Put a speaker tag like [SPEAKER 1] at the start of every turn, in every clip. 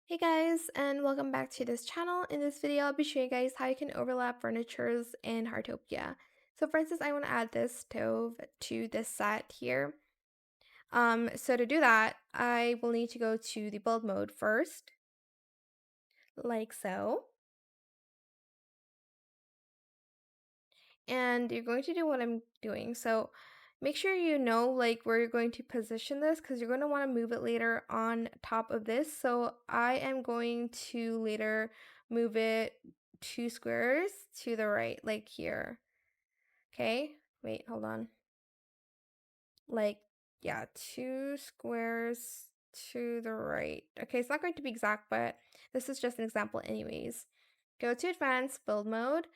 [SPEAKER 1] Hey guys, and welcome back to this channel. In this video, I'll be showing you guys how you can overlap furnitures in Heartopia. So for instance, I want to add this stove to this set here. So to do that, I will need to go to the build mode first, like so. And you're going to do what I'm doing. So make sure you know like where you're going to position this because you're going to want to move it later on top of this. So I am going to later move it 2 squares to the right, like here. Okay, wait, hold on. Like, yeah, 2 squares to the right. Okay, it's not going to be exact, but this is just an example anyways. Go to advanced build mode,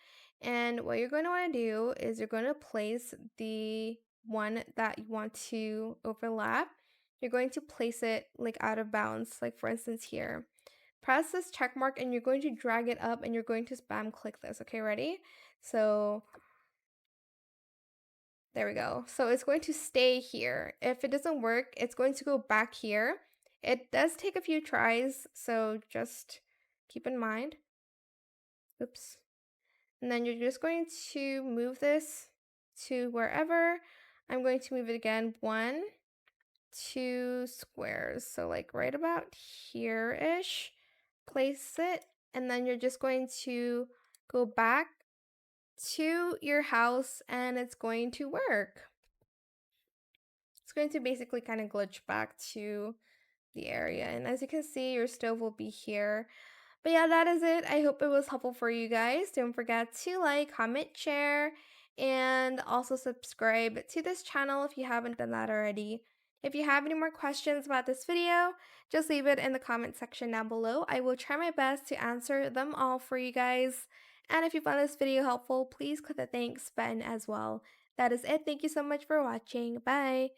[SPEAKER 1] and what you're going to want to do is you're going to place the one that you want to overlap. You're going to place it like out of bounds, like for instance here. Press this check mark and you're going to drag it up and you're going to spam click this. Okay, ready? So there we go. So it's going to stay here. If it doesn't work, it's going to go back here. It does take a few tries, so just keep in mind. Oops. And then you're just going to move this to wherever. I'm going to move it again 1, 2 squares. So like right about here-ish. Place it, and then you're just going to go back to your house and it's going to work. It's going to basically kind of glitch back to the area. And as you can see, your stove will be here. But yeah, that is it. I hope it was helpful for you guys. Don't forget to like, comment, share, and also subscribe to this channel if you haven't done that already. If you have any more questions about this video, just leave it in the comment section down below. I will try my best to answer them all for you guys. And if you found this video helpful, please click the thanks button as well. That is it. Thank you so much for watching. Bye.